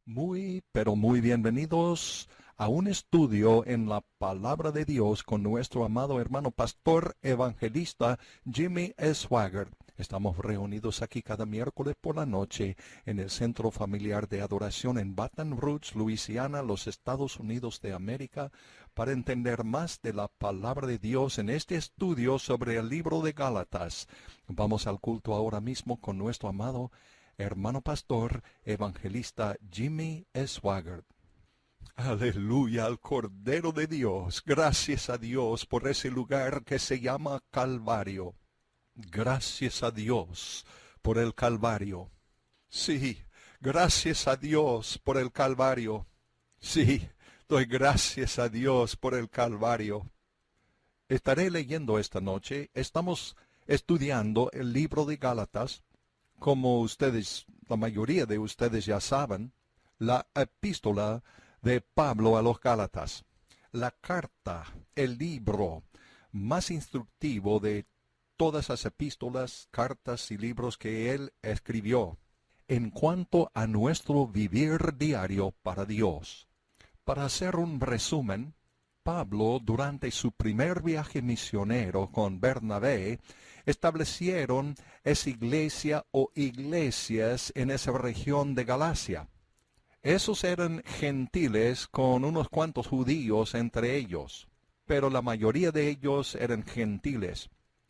Muy, pero muy bienvenidos a un estudio en la Palabra de Dios con nuestro amado hermano pastor evangelista Jimmy Swaggart. Estamos reunidos aquí cada miércoles por la noche en el Centro Familiar de Adoración en Baton Rouge, Luisiana, los Estados Unidos de América, para entender más de la Palabra de Dios en este estudio sobre el libro de Gálatas. Vamos al culto ahora mismo con nuestro amado hermano pastor evangelista Jimmy Swaggart. Aleluya al Cordero de Dios. Gracias a Dios por ese lugar que se llama Calvario. Gracias a Dios por el Calvario. Sí, gracias a Dios por el Calvario. Sí, doy gracias a Dios por el Calvario. Estaré leyendo esta noche. Estamos estudiando el libro de Gálatas. Como ustedes, la mayoría de ustedes ya saben, la epístola de Pablo a los Gálatas, la carta, el libro más instructivo de todas las epístolas, cartas y libros que él escribió en cuanto a nuestro vivir diario para Dios. Para hacer un resumen, Pablo, durante su primer viaje misionero con Bernabé, establecieron esa iglesia o iglesias en esa región de Galacia. Esos eran gentiles con unos cuantos judíos entre ellos, pero la mayoría de ellos eran gentiles,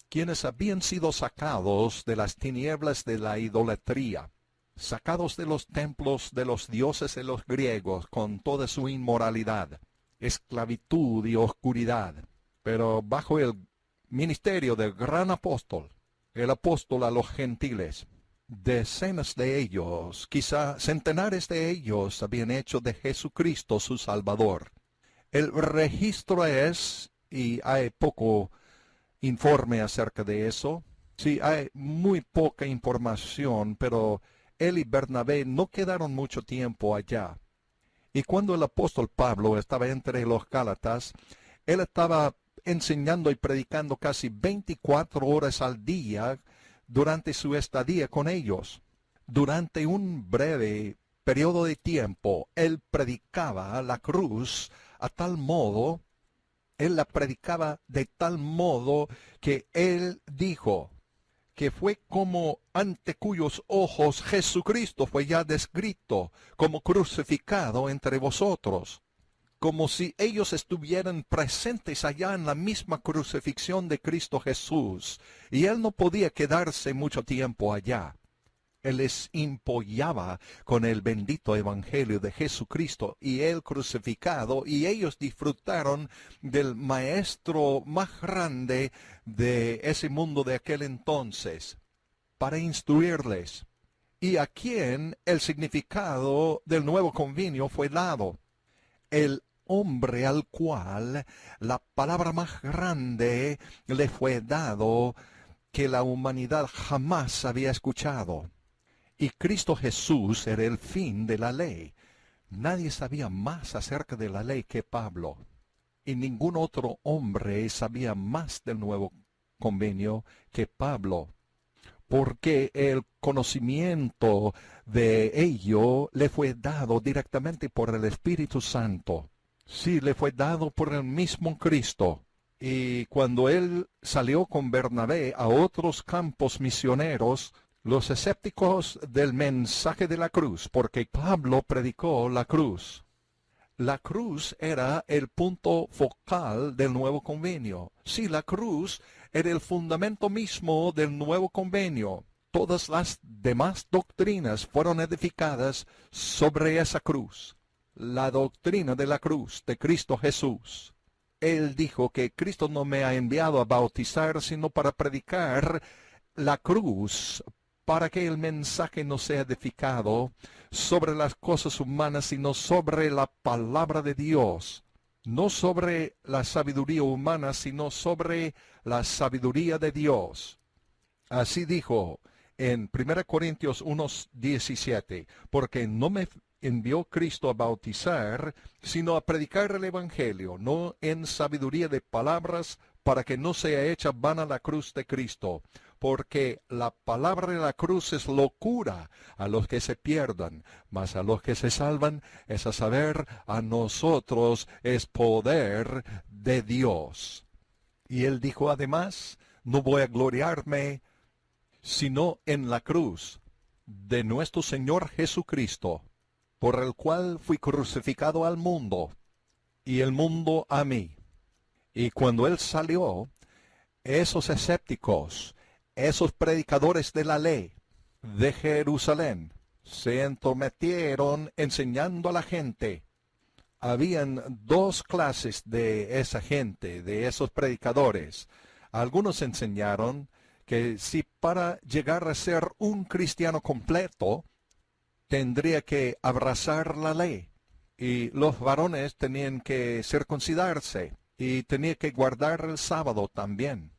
quienes habían sido sacados de las tinieblas de la idolatría, sacados de los templos de los dioses de los griegos con toda su inmoralidad, esclavitud y oscuridad, pero bajo el ministerio del gran apóstol, el apóstol a los gentiles. Decenas de ellos, quizá centenares de ellos, habían hecho de Jesucristo su Salvador. El registro es, y hay poco informe acerca de eso, sí, hay muy poca información, pero él y Bernabé no quedaron mucho tiempo allá. Y cuando el apóstol Pablo estaba entre los Gálatas, él estaba enseñando y predicando casi 24 horas al día durante su estadía con ellos. Durante un breve periodo de tiempo, él predicaba la cruz a tal modo, él la predicaba de tal modo que él dijo que fue como ante cuyos ojos Jesucristo fue ya descrito como crucificado entre vosotros, como si ellos estuvieran presentes allá en la misma crucifixión de Cristo Jesús, y él no podía quedarse mucho tiempo allá. Él les impollaba con el bendito evangelio de Jesucristo y él crucificado, y ellos disfrutaron del maestro más grande de ese mundo de aquel entonces, para instruirles, y a quien el significado del nuevo convenio fue dado. El hombre al cual la palabra más grande le fue dado que la humanidad jamás había escuchado. Y Cristo Jesús era el fin de la ley. Nadie sabía más acerca de la ley que Pablo, y ningún otro hombre sabía más del nuevo convenio que Pablo, porque el conocimiento de ello le fue dado directamente por el Espíritu Santo. Sí, le fue dado por el mismo Cristo. Y cuando él salió con Bernabé a otros campos misioneros, los escépticos del mensaje de la cruz, porque Pablo predicó la cruz. La cruz era el punto focal del nuevo convenio. Sí, la cruz era el fundamento mismo del nuevo convenio. Todas las demás doctrinas fueron edificadas sobre esa cruz. La doctrina de la cruz de Cristo Jesús. Él dijo que Cristo no me ha enviado a bautizar, sino para predicar la cruz, para que el mensaje no sea edificado sobre las cosas humanas, sino sobre la palabra de Dios. No sobre la sabiduría humana, sino sobre la sabiduría de Dios. Así dijo en 1 Corintios 1:17, porque no me envió Cristo a bautizar, sino a predicar el Evangelio, no en sabiduría de palabras, para que no sea hecha vana la cruz de Cristo, porque la palabra de la cruz es locura a los que se pierdan, mas a los que se salvan, es a saber, a nosotros es poder de Dios. Y él dijo además, no voy a gloriarme sino en la cruz de nuestro Señor Jesucristo, por el cual fui crucificado al mundo, y el mundo a mí. Y cuando él salió, esos escépticos, esos predicadores de la ley de Jerusalén, se entrometieron enseñando a la gente. Habían dos clases de esa gente, de esos predicadores. Algunos enseñaron que si para llegar a ser un cristiano completo, tendría que abrazar la ley. Y los varones tenían que circuncidarse y tenía que guardar el sábado también.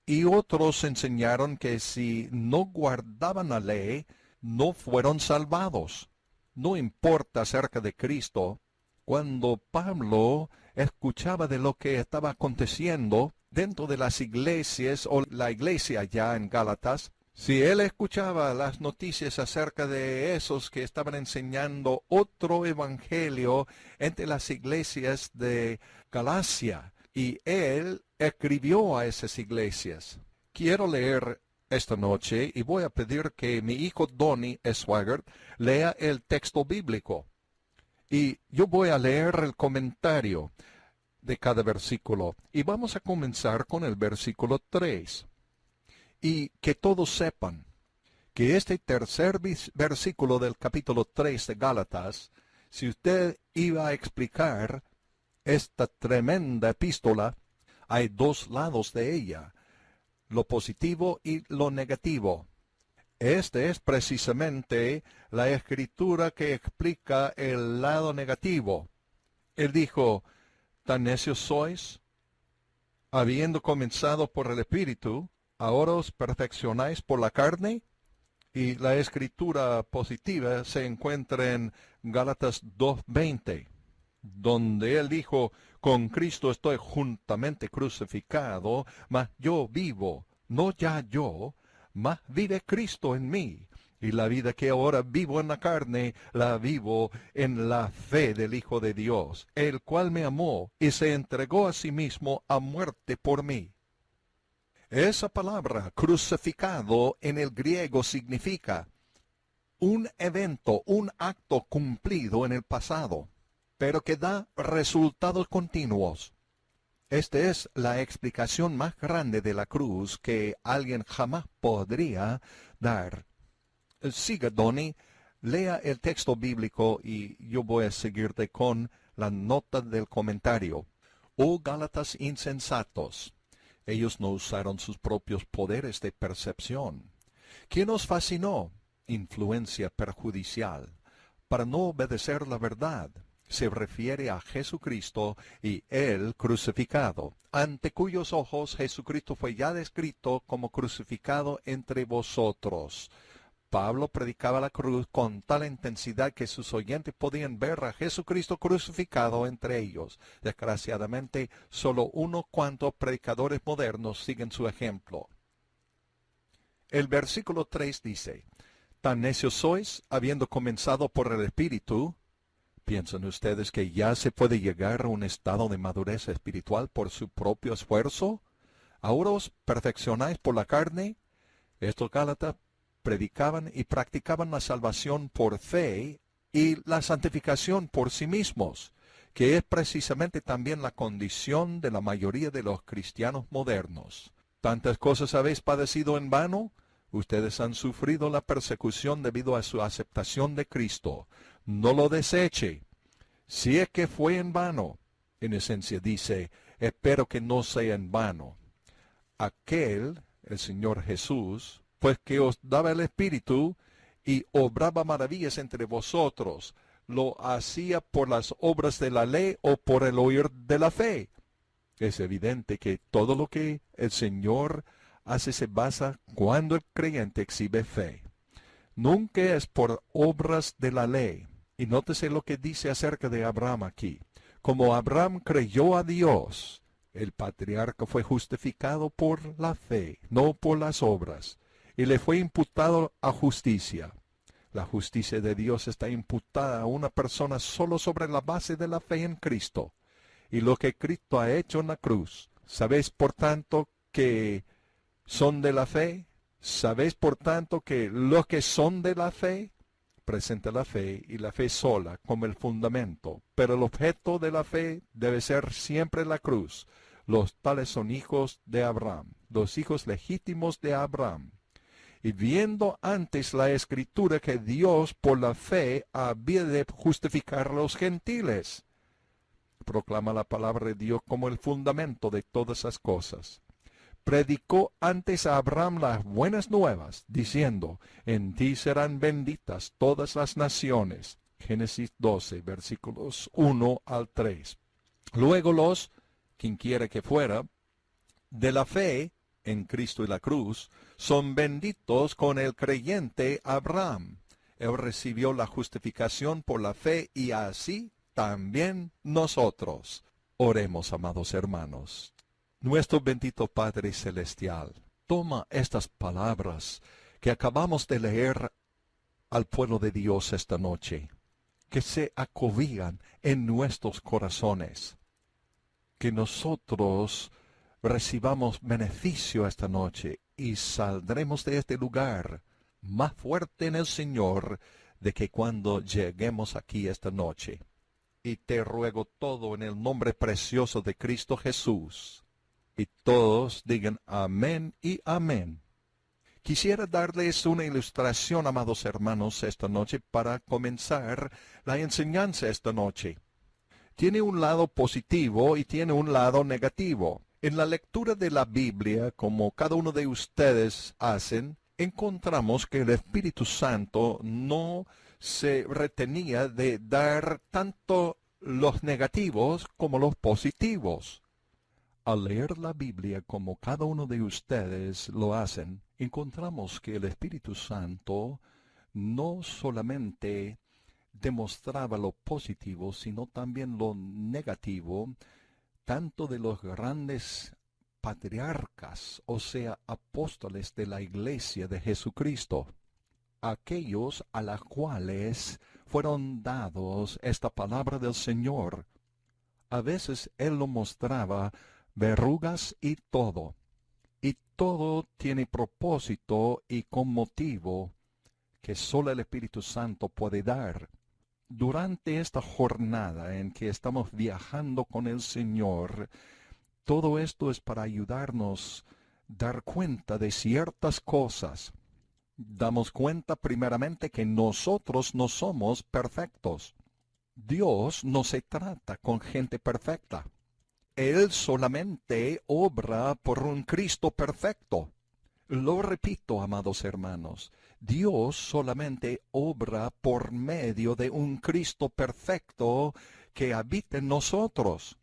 Y otros enseñaron que si no guardaban la ley, no fueron salvados. No importa acerca de Cristo. Cuando Pablo escuchaba de lo que estaba aconteciendo dentro de las iglesias o la iglesia ya en Gálatas, si él escuchaba las noticias acerca de esos que estaban enseñando otro evangelio entre las iglesias de Galacia, y él escribió a esas iglesias. Quiero leer esta noche y voy a pedir que mi hijo Donnie Swagger lea el texto bíblico. Y yo voy a leer el comentario de cada versículo. Y vamos a comenzar con el versículo 3. Y que todos sepan que este tercer versículo del capítulo 3 de Gálatas, si usted iba a explicar esta tremenda epístola, hay dos lados de ella, lo positivo y lo negativo. Este es precisamente la escritura que explica el lado negativo. Él dijo, ¿tan necios sois? Habiendo comenzado por el Espíritu, ¿ahora os perfeccionáis por la carne? Y la escritura positiva se encuentra en Gálatas 2:20, donde él dijo, con Cristo estoy juntamente crucificado, mas yo vivo, no ya yo, mas vive Cristo en mí, y la vida que ahora vivo en la carne, la vivo en la fe del Hijo de Dios, el cual me amó y se entregó a sí mismo a muerte por mí. Esa palabra, crucificado, en el griego significa un evento, un acto cumplido en el pasado, pero que da resultados continuos. Esta es la explicación más grande de la cruz que alguien jamás podría dar. Siga, Donnie, lea el texto bíblico y yo voy a seguirte con la nota del comentario. Oh Gálatas insensatos, ellos no usaron sus propios poderes de percepción. ¿Quién os fascinó? Influencia perjudicial, para no obedecer la verdad. Se refiere a Jesucristo y Él crucificado, ante cuyos ojos Jesucristo fue ya descrito como crucificado entre vosotros. Pablo predicaba la cruz con tal intensidad que sus oyentes podían ver a Jesucristo crucificado entre ellos. Desgraciadamente, solo unos cuantos predicadores modernos siguen su ejemplo. El versículo 3 dice, ¿tan necios sois, habiendo comenzado por el Espíritu? ¿Piensan ustedes que ya se puede llegar a un estado de madurez espiritual por su propio esfuerzo? ¿Ahora os perfeccionáis por la carne? Estos Gálatas predicaban y practicaban la salvación por fe y la santificación por sí mismos, que es precisamente también la condición de la mayoría de los cristianos modernos. ¿Tantas cosas habéis padecido en vano? Ustedes han sufrido la persecución debido a su aceptación de Cristo. No lo deseche. Si es que fue en vano, en esencia dice, espero que no sea en vano. Aquel, el Señor Jesús, pues que os daba el Espíritu y obraba maravillas entre vosotros, ¿lo hacía por las obras de la ley o por el oír de la fe? Es evidente que todo lo que el Señor hace se basa cuando el creyente exhibe fe. Nunca es por obras de la ley. Y nótese lo que dice acerca de Abraham aquí. Como Abraham creyó a Dios, El patriarca fue justificado por la fe, no por las obras, y le fue imputado a justicia. La justicia de Dios está imputada a una persona solo sobre la base de la fe en Cristo y lo que Cristo ha hecho en la cruz. ¿Sabéis por tanto que son de la fe? ¿Sabéis por tanto que los que son de la fe? Presenta la fe y la fe sola como el fundamento, pero el objeto de la fe debe ser siempre la cruz. Los tales son hijos de Abraham, los hijos legítimos de Abraham. Y viendo antes la Escritura que Dios por la fe había de justificar a los gentiles, proclama la palabra de Dios como el fundamento de todas las cosas. Predicó antes a Abraham las buenas nuevas, diciendo, en ti serán benditas todas las naciones. Génesis 12, versículos 1 al 3. Luego los, quien quiera que fuera, de la fe en Cristo y la cruz, son benditos con el creyente Abraham. Él recibió la justificación por la fe y así también nosotros. Oremos, amados hermanos. Nuestro bendito Padre Celestial, toma estas palabras que acabamos de leer al pueblo de Dios esta noche, que se acobijan en nuestros corazones, que nosotros recibamos beneficio esta noche y saldremos de este lugar más fuerte en el Señor de que cuando lleguemos aquí esta noche. Y te ruego todo en el nombre precioso de Cristo Jesús. Y todos digan amén y amén. Quisiera darles una ilustración, amados hermanos, esta noche para comenzar la enseñanza esta noche. Tiene un lado positivo y tiene un lado negativo. En la lectura de la Biblia, como cada uno de ustedes hacen, encontramos que el Espíritu Santo no se retenía de dar tanto los negativos como los positivos. Al leer la Biblia como cada uno de ustedes lo hacen, encontramos que el Espíritu Santo no solamente demostraba lo positivo, sino también lo negativo, tanto de los grandes patriarcas, o sea, apóstoles de la Iglesia de Jesucristo, aquellos a los cuales fueron dados esta palabra del Señor. A veces Él lo mostraba verrugas y todo tiene propósito y con motivo que solo el Espíritu Santo puede dar. Durante esta jornada en que estamos viajando con el Señor, todo esto es para ayudarnos a dar cuenta de ciertas cosas. Damos cuenta primeramente que nosotros no somos perfectos. Dios no se trata con gente perfecta. Él solamente obra por un Cristo perfecto. Lo repito, amados hermanos, Dios solamente obra por medio de un Cristo perfecto que habita en nosotros.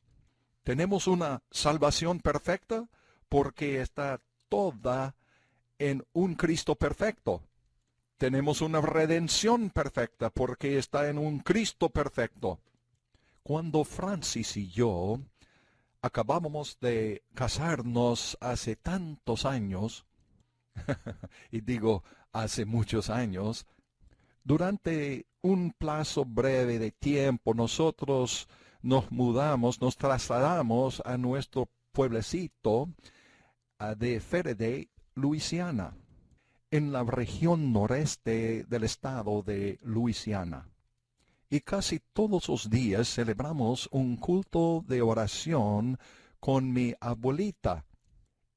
Tenemos una salvación perfecta porque está toda en un Cristo perfecto. Tenemos una redención perfecta porque está en un Cristo perfecto. Cuando Francis y yo acabábamos de casarnos hace tantos años, y digo hace muchos años, durante un plazo breve de tiempo nosotros nos mudamos, nos trasladamos a nuestro pueblecito de Faraday, Luisiana, en la región noreste del estado de Luisiana. Y casi todos los días celebramos un culto de oración con mi abuelita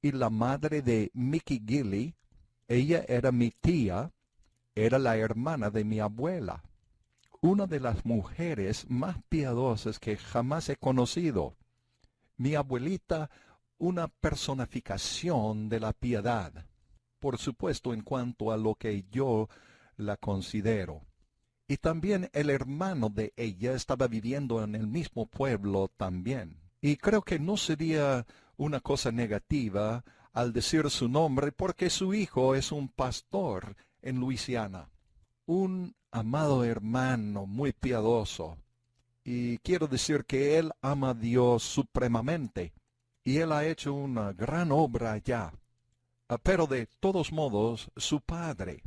y la madre de Mickey Gilly. Ella era mi tía, era la hermana de mi abuela, una de las mujeres más piadosas que jamás he conocido. Mi abuelita, una personificación de la piedad, por supuesto en cuanto a lo que yo la considero. Y también el hermano de ella estaba viviendo en el mismo pueblo también. Y creo que no sería una cosa negativa al decir su nombre porque su hijo es un pastor en Luisiana. Un amado hermano muy piadoso. Y quiero decir que él ama a Dios supremamente. y él ha hecho una gran obra allá. Pero de todos modos, su padre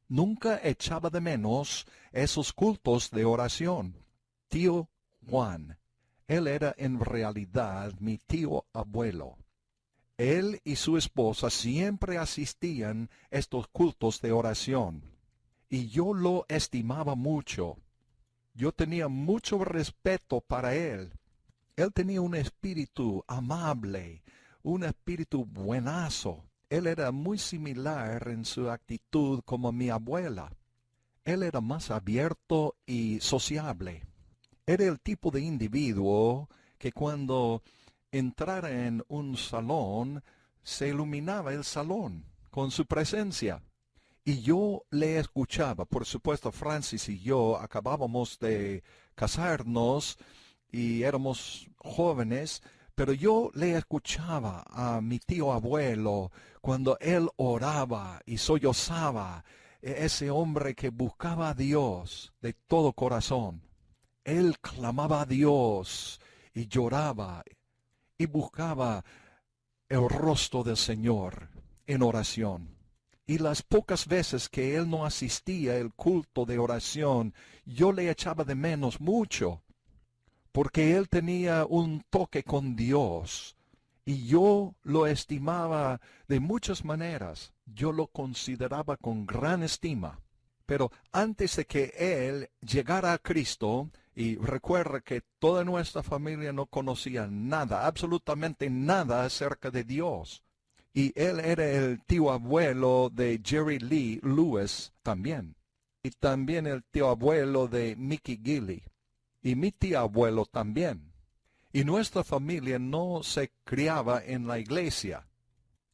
nunca echaba de menos esos cultos de oración. Tío Juan, él era en realidad mi tío abuelo. Él y su esposa siempre asistían a estos cultos de oración, y yo lo estimaba mucho. Yo tenía mucho respeto para él. Él tenía un espíritu amable, un espíritu buenazo. Él era muy similar en su actitud como mi abuela. Él era más abierto y sociable. Era el tipo de individuo que cuando entrara en un salón, se iluminaba el salón con su presencia. Y yo le escuchaba. Por supuesto, Francis y yo acabábamos de casarnos y éramos jóvenes, pero yo le escuchaba a mi tío abuelo cuando él oraba y sollozaba, ese hombre que buscaba a Dios de todo corazón. Él clamaba a Dios y lloraba y buscaba el rostro del Señor en oración. Y las pocas veces que él no asistía al culto de oración, yo le echaba de menos mucho, porque él tenía un toque con Dios, y yo lo estimaba de muchas maneras. Yo lo consideraba con gran estima. Pero antes de que él llegara a Cristo, y recuerda que toda nuestra familia no conocía nada, absolutamente nada acerca de Dios. Y él era el tío abuelo de Jerry Lee Lewis también. Y también el tío abuelo de Mickey Gilley. Y mi tío abuelo también. Y nuestra familia no se criaba en la iglesia.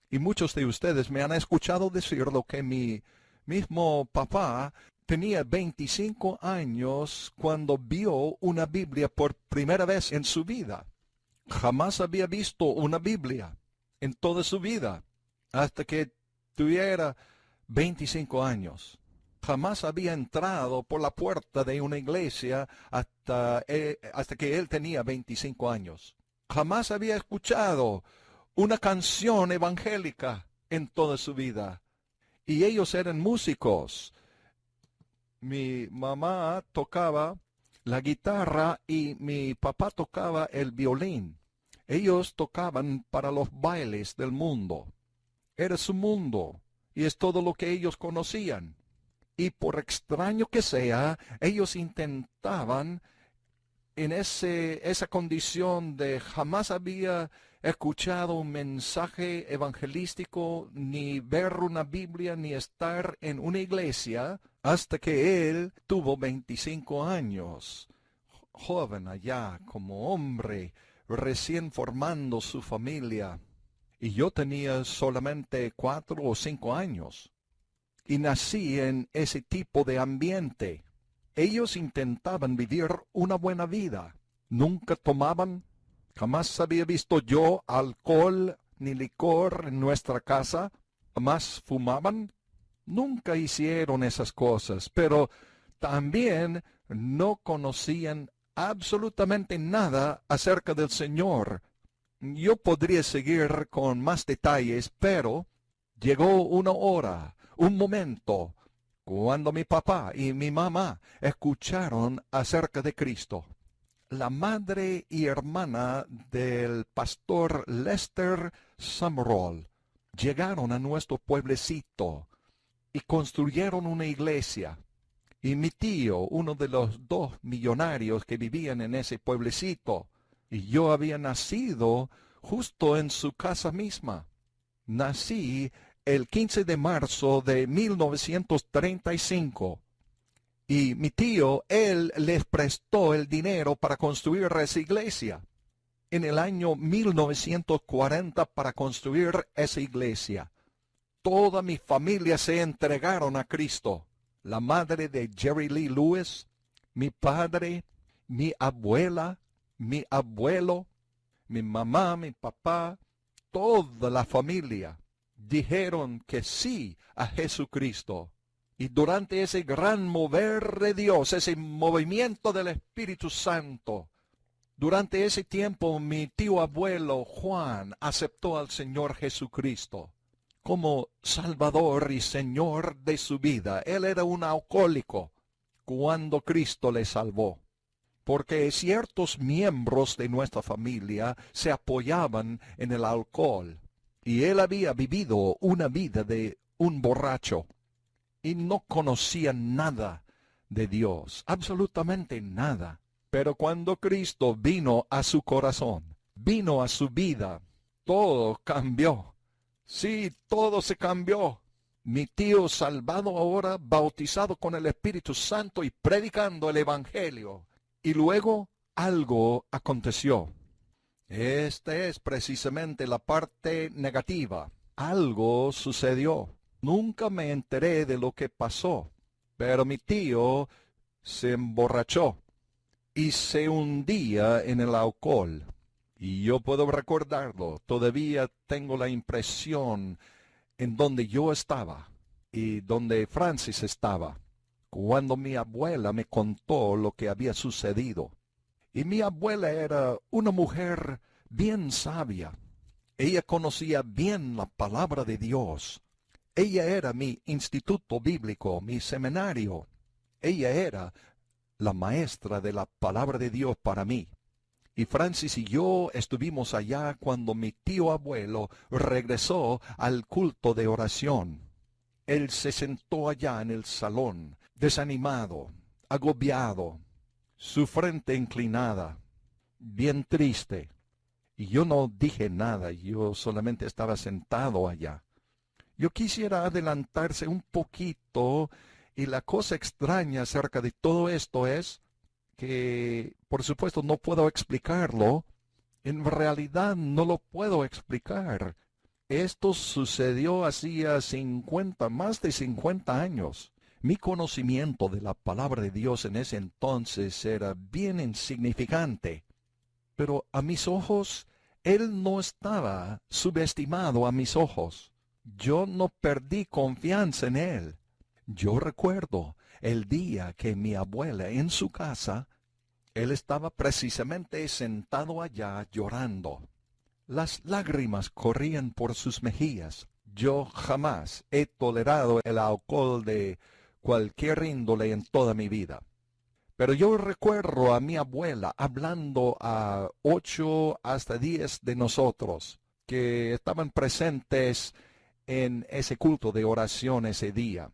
Y muchos de ustedes me han escuchado decir lo que mi mismo papá tenía 25 años cuando vio una Biblia por primera vez en su vida. Jamás había visto una Biblia en toda su vida, hasta que tuviera 25 años. Jamás había entrado por la puerta de una iglesia hasta que él tenía 25 años. Jamás había escuchado una canción evangélica en toda su vida. Y ellos eran músicos. Mi mamá tocaba la guitarra y mi papá tocaba el violín. Ellos tocaban para los bailes del mundo. Era su mundo y es todo lo que ellos conocían. Y por extraño que sea, ellos intentaban en esa condición de jamás había escuchado un mensaje evangelístico, ni ver una Biblia, ni estar en una iglesia, hasta que él tuvo 25 años, joven allá, como hombre, recién formando su familia. Y yo tenía solamente 4 o 5 años. Y nací en ese tipo de ambiente. Ellos intentaban vivir una buena vida. Nunca tomaban. Jamás había visto yo alcohol ni licor en nuestra casa. Jamás fumaban. Nunca hicieron esas cosas, pero también no conocían absolutamente nada acerca del Señor. Yo podría seguir con más detalles, pero llegó una hora, un momento, cuando mi papá y mi mamá escucharon acerca de Cristo. La madre y hermana del pastor Lester Summerall llegaron a nuestro pueblecito y construyeron una iglesia. Y mi tío, uno de los 2 millonarios que vivían en ese pueblecito, y yo había nacido justo en su casa misma. Nací el 15 de marzo de 1935. Y mi tío, él les prestó el dinero para construir esa iglesia. En el año 1940 para construir esa iglesia. Toda mi familia se entregaron a Cristo. La madre de Jerry Lee Lewis, mi padre, mi abuela, mi abuelo, mi mamá, mi papá, toda la familia dijeron que sí a Jesucristo. Y durante ese gran mover de Dios, ese movimiento del Espíritu Santo, Durante ese tiempo mi tío abuelo Juan aceptó al Señor Jesucristo como Salvador y Señor de su vida. Él era un alcohólico cuando Cristo le salvó, porque ciertos miembros de nuestra familia se apoyaban en el alcohol, y él había vivido una vida de un borracho, y no conocía nada de Dios, absolutamente nada. Pero cuando Cristo vino a su corazón, vino a su vida, todo cambió. Sí, todo se cambió. Mi tío salvado ahora, bautizado con el Espíritu Santo y predicando el Evangelio. Y luego algo aconteció. Esta es precisamente la parte negativa. Algo sucedió. Nunca me enteré de lo que pasó, pero mi tío se emborrachó y se hundía en el alcohol. Y yo puedo recordarlo, todavía tengo la impresión en donde yo estaba y donde Francis estaba, cuando mi abuela me contó lo que había sucedido. Y mi abuela era una mujer bien sabia. Ella conocía bien la palabra de Dios. Ella era mi instituto bíblico, mi seminario. Ella era la maestra de la palabra de Dios para mí. Y Francis y yo estuvimos allá cuando mi tío abuelo regresó al culto de oración. Él se sentó allá en el salón, desanimado, agobiado, su frente inclinada, bien triste. Y yo no dije nada, yo solamente estaba sentado allá. Yo quisiera adelantarse un poquito, y la cosa extraña acerca de todo esto es que, por supuesto, no puedo explicarlo. En realidad no lo puedo explicar. Esto sucedió hacía más de 50 años. Mi conocimiento de la palabra de Dios en ese entonces era bien insignificante. Pero a mis ojos, Él no estaba subestimado a mis ojos. Yo no perdí confianza en Él. Yo recuerdo el día que mi abuela en su casa, él estaba precisamente sentado allá llorando. Las lágrimas corrían por sus mejillas. Yo jamás he tolerado el alcohol de cualquier índole en toda mi vida. Pero yo recuerdo a mi abuela hablando a 8 hasta 10 de nosotros que estaban presentes en ese culto de oración ese día.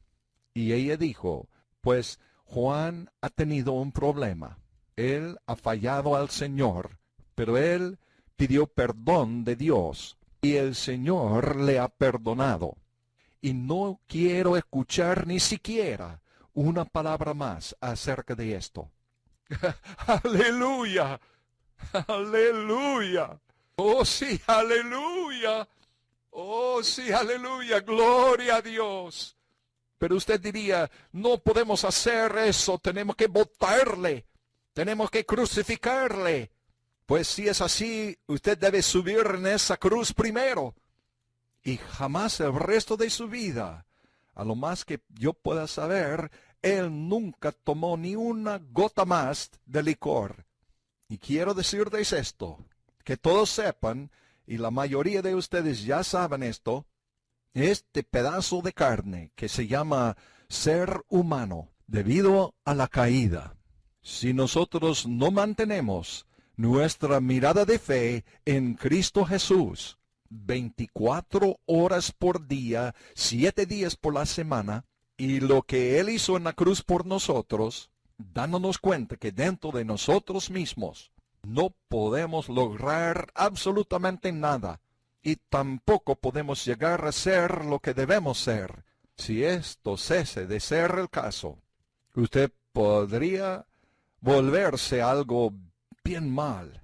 Y ella dijo, pues Juan ha tenido un problema. Él ha fallado al Señor, pero él pidió perdón de Dios y el Señor le ha perdonado. Y no quiero escuchar ni siquiera una palabra más acerca de esto. ¡Aleluya! ¡Aleluya! ¡Oh, sí, aleluya! ¡Oh, sí, aleluya! ¡Gloria a Dios! Pero usted diría, no podemos hacer eso, tenemos que botarle, tenemos que crucificarle. Pues si es así, usted debe subir en esa cruz primero. Y jamás el resto de su vida, a lo más que yo pueda saber, él nunca tomó ni una gota más de licor. Y quiero decirles esto, que todos sepan, y la mayoría de ustedes ya saben esto, este pedazo de carne que se llama ser humano debido a la caída, si nosotros no mantenemos nuestra mirada de fe en Cristo Jesús 24 horas por día, 7 días por la semana, y lo que Él hizo en la cruz por nosotros, dándonos cuenta que dentro de nosotros mismos no podemos lograr absolutamente nada, y tampoco podemos llegar a ser lo que debemos ser. Si esto cese de ser el caso, usted podría volverse algo bien mal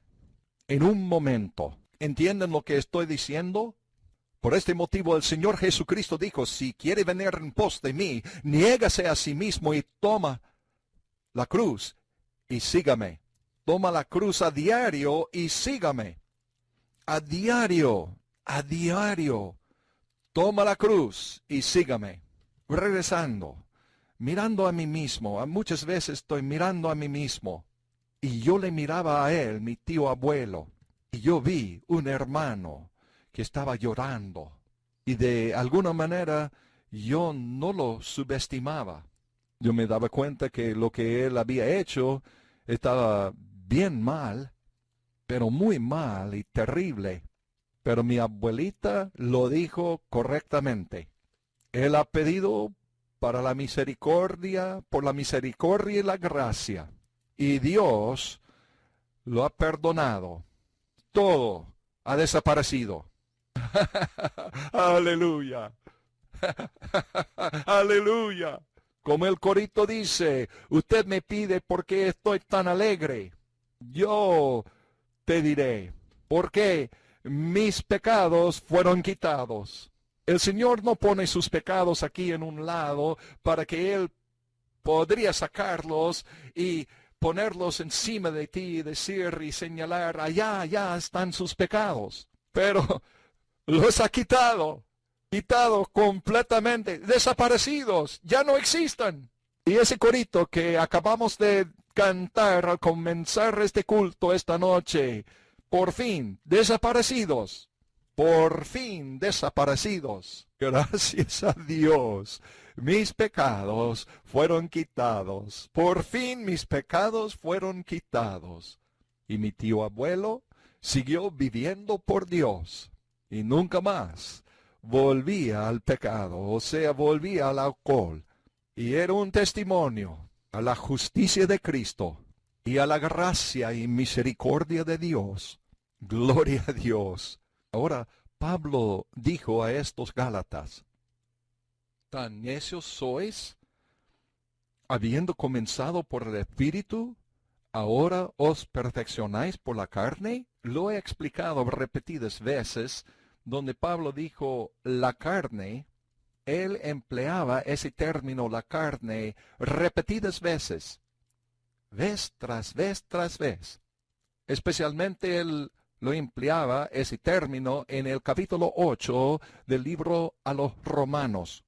en un momento. ¿Entienden lo que estoy diciendo? Por este motivo el Señor Jesucristo dijo, si quiere venir en pos de mí, niégase a sí mismo y toma la cruz y sígame. Toma la cruz a diario y sígame. A diario. A diario, toma la cruz y sígame. Regresando, mirando a mí mismo, muchas veces estoy mirando a mí mismo. Y yo le miraba a él, mi tío abuelo, y yo vi un hermano que estaba llorando. Y de alguna manera yo no lo subestimaba. Yo me daba cuenta que lo que él había hecho estaba bien mal, pero muy mal y terrible. Pero mi abuelita lo dijo correctamente. Él ha pedido para la misericordia, por la misericordia y la gracia. Y Dios lo ha perdonado. Todo ha desaparecido. Aleluya. Aleluya. Como el corito dice, usted me pide por qué estoy tan alegre. Yo te diré, porque mis pecados fueron quitados. El Señor no pone sus pecados aquí en un lado para que Él podría sacarlos y ponerlos encima de ti y decir y señalar, allá están sus pecados. Pero los ha quitado completamente, desaparecidos, ya no existen. Y ese corito que acabamos de cantar al comenzar este culto esta noche, por fin desaparecidos, por fin desaparecidos. Gracias a Dios, mis pecados fueron quitados, por fin mis pecados fueron quitados. Y mi tío abuelo siguió viviendo por Dios y nunca más volvía al pecado, o sea, volvía al alcohol. Y era un testimonio a la justicia de Cristo y a la gracia y misericordia de Dios. Gloria a Dios. Ahora, Pablo dijo a estos Gálatas, ¿tan necios sois? Habiendo comenzado por el Espíritu, ¿ahora os perfeccionáis por la carne? Lo he explicado repetidas veces, donde Pablo dijo la carne, él empleaba ese término, la carne, repetidas veces, vez tras vez tras vez. Especialmente él lo empleaba ese término en el capítulo 8 del libro a los Romanos.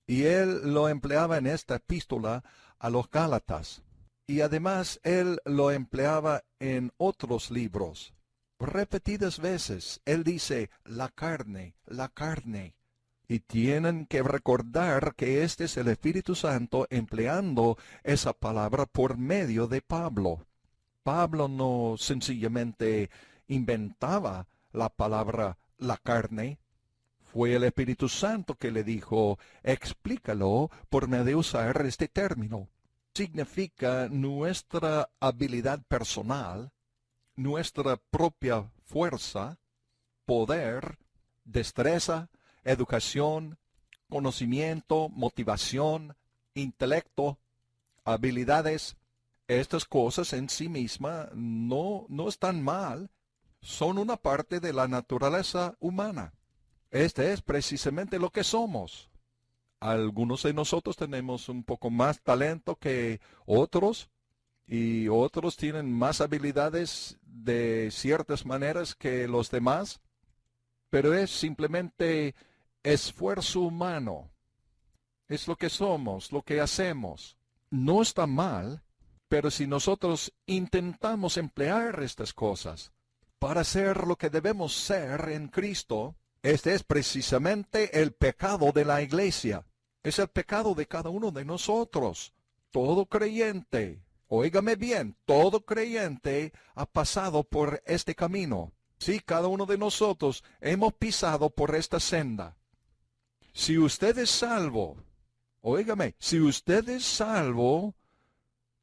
Y él lo empleaba en esta epístola a los Gálatas. Y además él lo empleaba en otros libros. Repetidas veces él dice la carne, la carne. Y tienen que recordar que este es el Espíritu Santo empleando esa palabra por medio de Pablo. Pablo no sencillamente inventaba la palabra la carne. Fue el Espíritu Santo que le dijo, explícalo por medio de usar este término. Significa nuestra habilidad personal, nuestra propia fuerza, poder, destreza, educación, conocimiento, motivación, intelecto, habilidades. Estas cosas en sí mismas no están mal, son una parte de la naturaleza humana. Este es precisamente lo que somos. Algunos de nosotros tenemos un poco más talento que otros, y otros tienen más habilidades de ciertas maneras que los demás, pero es simplemente esfuerzo humano. Es lo que somos, lo que hacemos. No está mal, pero si nosotros intentamos emplear estas cosas para ser lo que debemos ser en Cristo, este es precisamente el pecado de la iglesia. Es el pecado de cada uno de nosotros. Todo creyente, óigame bien, todo creyente ha pasado por este camino. Sí, cada uno de nosotros hemos pisado por esta senda. Si usted es salvo, óigame, si usted es salvo,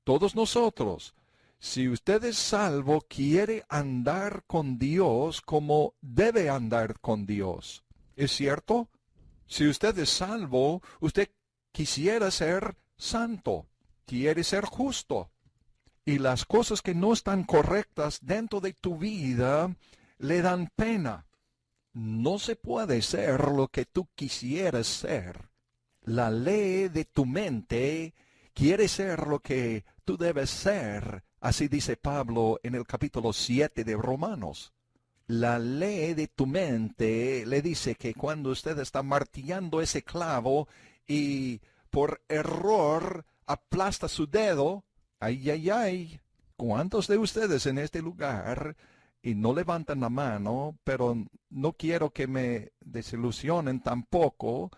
todos nosotros, si usted es salvo, quiere andar con Dios como debe andar con Dios. ¿Es cierto? Si usted es salvo, usted quisiera ser santo, quiere ser justo. Y las cosas que no están correctas dentro de tu vida le dan pena. No se puede ser lo que tú quisieras ser. La ley de tu mente quiere ser lo que tú debes ser. Así dice Pablo en el capítulo 7 de Romanos. La ley de tu mente le dice que cuando usted está martillando ese clavo y por error aplasta su dedo, ay, ¿Cuántos de ustedes en este lugar, y no levantan la mano, pero no quiero que me desilusionen tampoco,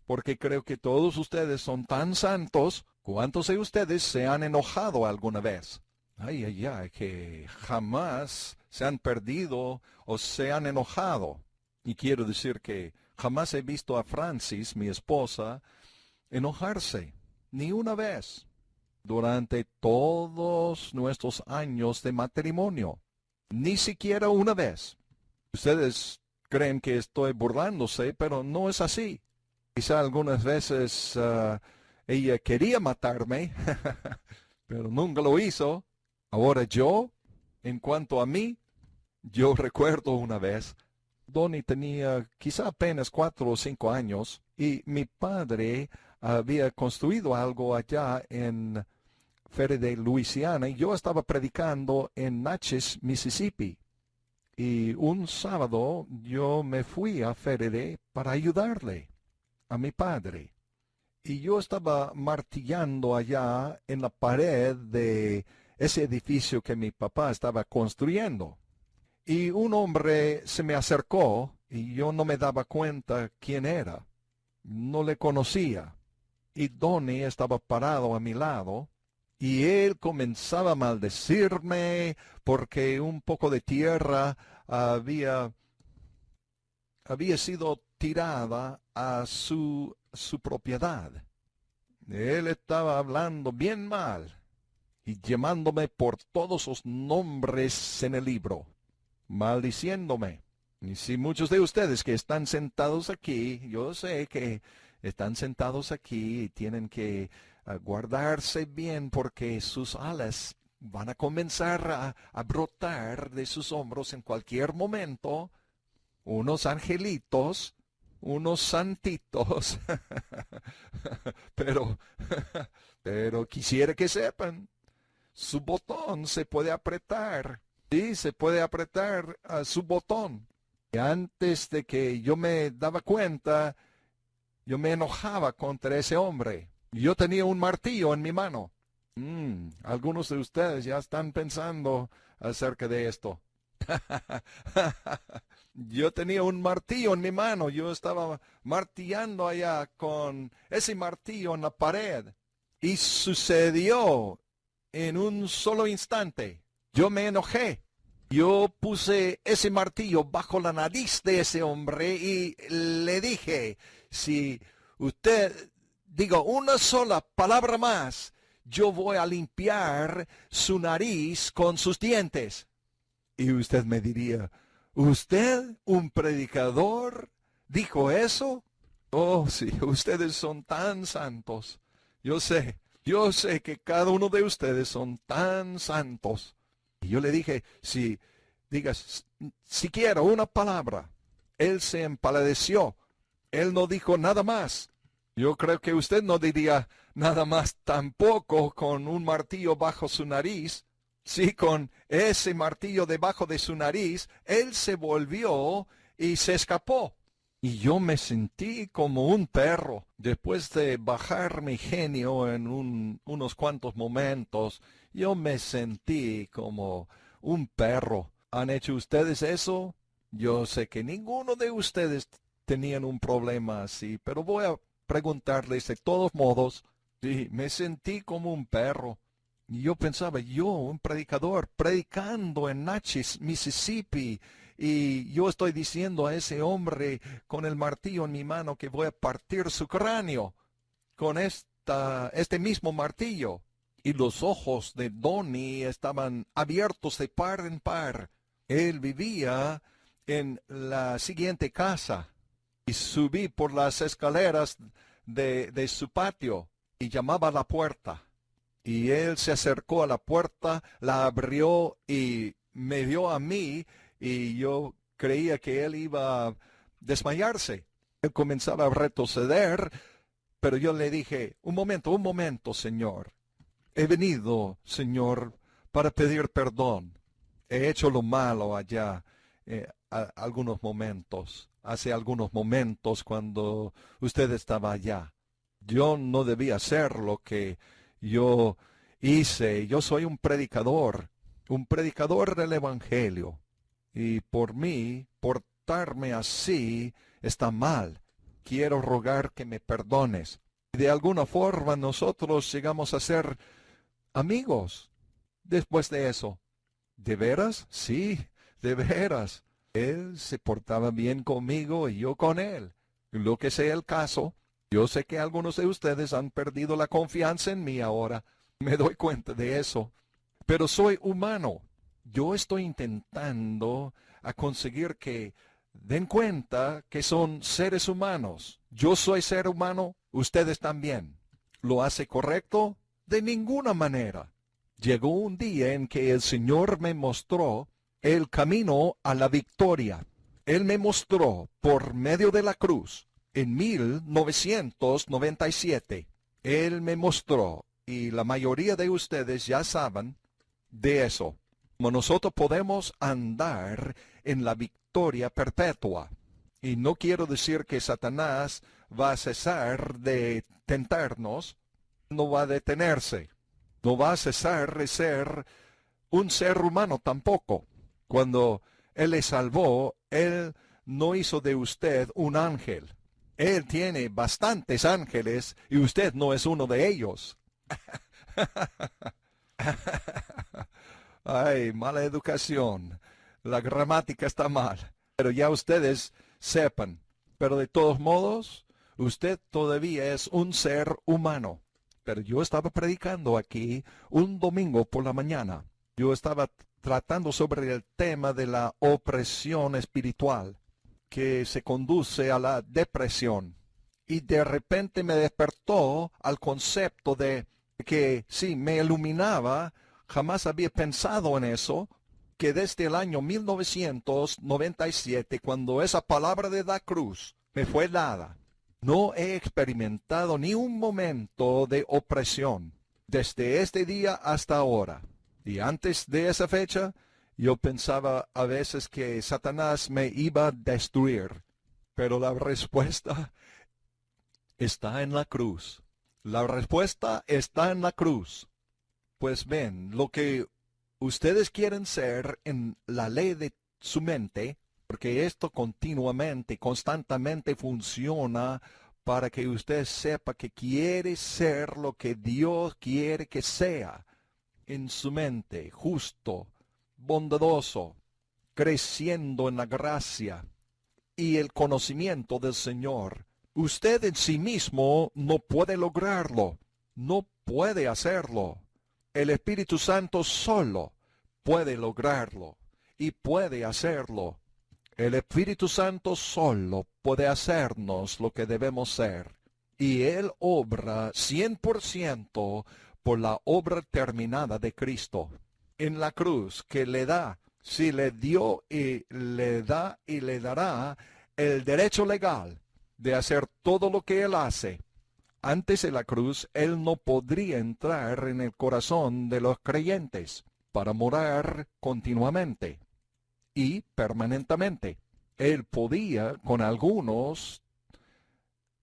porque creo que todos ustedes son tan santos? ¿Cuántos de ustedes se han enojado alguna vez? Ay, ay, ay, que jamás se han perdido o se han enojado. Y quiero decir que jamás he visto a Francis, mi esposa, enojarse, ni una vez, durante todos nuestros años de matrimonio. Ni siquiera una vez. Ustedes creen que estoy burlándose, pero no es así. Quizá algunas veces ella quería matarme, pero nunca lo hizo. Ahora yo, en cuanto a mí, yo recuerdo una vez, Donnie tenía quizá apenas 4 o 5 años y mi padre había construido algo allá en Ferriday, Luisiana, y yo estaba predicando en Natchez, Mississippi. Y un sábado yo me fui a Ferriday para ayudarle a mi padre. Y yo estaba martillando allá en la pared de ese edificio que mi papá estaba construyendo. Y un hombre se me acercó y yo no me daba cuenta quién era. No le conocía. Y Donnie estaba parado a mi lado y él comenzaba a maldecirme porque un poco de tierra había sido tirada a su propiedad. Él estaba hablando bien mal y llamándome por todos los nombres en el libro, maldiciéndome. Y si muchos de ustedes que están sentados aquí, yo sé que están sentados aquí y tienen que guardarse bien porque sus alas van a comenzar a brotar de sus hombros en cualquier momento, unos angelitos, unos santitos, pero, pero quisiera que sepan, su botón se puede apretar, sí, se puede apretar su botón. Y antes de que yo me daba cuenta, yo me enojaba contra ese hombre. Yo tenía un martillo en mi mano. Algunos de ustedes ya están pensando acerca de esto. Yo tenía un martillo en mi mano. Yo estaba martillando allá con ese martillo en la pared. Y sucedió en un solo instante. Yo me enojé. Yo puse ese martillo bajo la nariz de ese hombre y le dije, si usted diga una sola palabra más, yo voy a limpiar su nariz con sus dientes. Y usted me diría, ¿usted, un predicador, dijo eso? Oh, sí, ustedes son tan santos. Yo sé que cada uno de ustedes son tan santos. Y yo le dije, si digas siquiera una palabra, él se empaladeció. Él no dijo nada más. Yo creo que usted no diría nada más tampoco con un martillo bajo su nariz. Sí, con ese martillo debajo de su nariz, él se volvió y se escapó. Y yo me sentí como un perro. Después de bajar mi genio en unos cuantos momentos, yo me sentí como un perro. ¿Han hecho ustedes eso? Yo sé que ninguno de ustedes tenían un problema así, pero voy a preguntarles de todos modos. Sí, me sentí como un perro. Y yo pensaba, yo, un predicador, predicando en Natchez, Mississippi, y yo estoy diciendo a ese hombre con el martillo en mi mano que voy a partir su cráneo con este mismo martillo. Y los ojos de Donnie estaban abiertos de par en par. Él vivía en la siguiente casa. Y subí por las escaleras de su patio y llamaba a la puerta. Y él se acercó a la puerta, la abrió y me vio a mí y yo creía que él iba a desmayarse. Él comenzaba a retroceder, pero yo le dije, un momento, Señor. He venido, Señor, para pedir perdón. He hecho lo malo allá hace algunos momentos cuando usted estaba allá. Yo no debía hacer lo que yo hice. Yo soy un predicador del Evangelio. Y por mí, portarme así está mal. Quiero rogar que me perdones. De alguna forma nosotros llegamos a ser amigos después de eso. ¿De veras? Sí, de veras. Él se portaba bien conmigo y yo con él. Lo que sea el caso, yo sé que algunos de ustedes han perdido la confianza en mí ahora. Me doy cuenta de eso. Pero soy humano. Yo estoy intentando a conseguir que den cuenta que son seres humanos. Yo soy ser humano, ustedes también. ¿Lo hace correcto? De ninguna manera. Llegó un día en que el Señor me mostró el camino a la victoria. Él me mostró por medio de la cruz en 1997. Él me mostró, y la mayoría de ustedes ya saben de eso. Como nosotros podemos andar en la victoria perpetua. Y no quiero decir que Satanás va a cesar de tentarnos, no va a detenerse. No va a cesar de ser un ser humano tampoco. Cuando Él le salvó, Él no hizo de usted un ángel. Él tiene bastantes ángeles y usted no es uno de ellos. Ay, mala educación. La gramática está mal. Pero ya ustedes sepan. Pero de todos modos, usted todavía es un ser humano. Pero yo estaba predicando aquí un domingo por la mañana. Yo estaba tratando sobre el tema de la opresión espiritual que se conduce a la depresión. Y de repente me despertó al concepto de que sí, me iluminaba. Jamás había pensado en eso, que desde el año 1997, cuando esa palabra de la cruz me fue dada, no he experimentado ni un momento de opresión desde este día hasta ahora. Y antes de esa fecha, yo pensaba a veces que Satanás me iba a destruir. Pero la respuesta está en la cruz. La respuesta está en la cruz. Pues ven, lo que ustedes quieren ser en la ley de su mente, porque esto continuamente, constantemente funciona para que usted sepa que quiere ser lo que Dios quiere que sea en su mente, justo, bondadoso, creciendo en la gracia y el conocimiento del Señor. Usted en sí mismo no puede lograrlo, no puede hacerlo. El Espíritu Santo solo puede lograrlo y puede hacerlo. El Espíritu Santo solo puede hacernos lo que debemos ser. Y Él obra 100% por la obra terminada de Cristo en la cruz, que le da, sí le dio y le da y le dará el derecho legal de hacer todo lo que Él hace. Antes de la cruz, Él no podría entrar en el corazón de los creyentes para morar continuamente y permanentemente. Él podía con algunos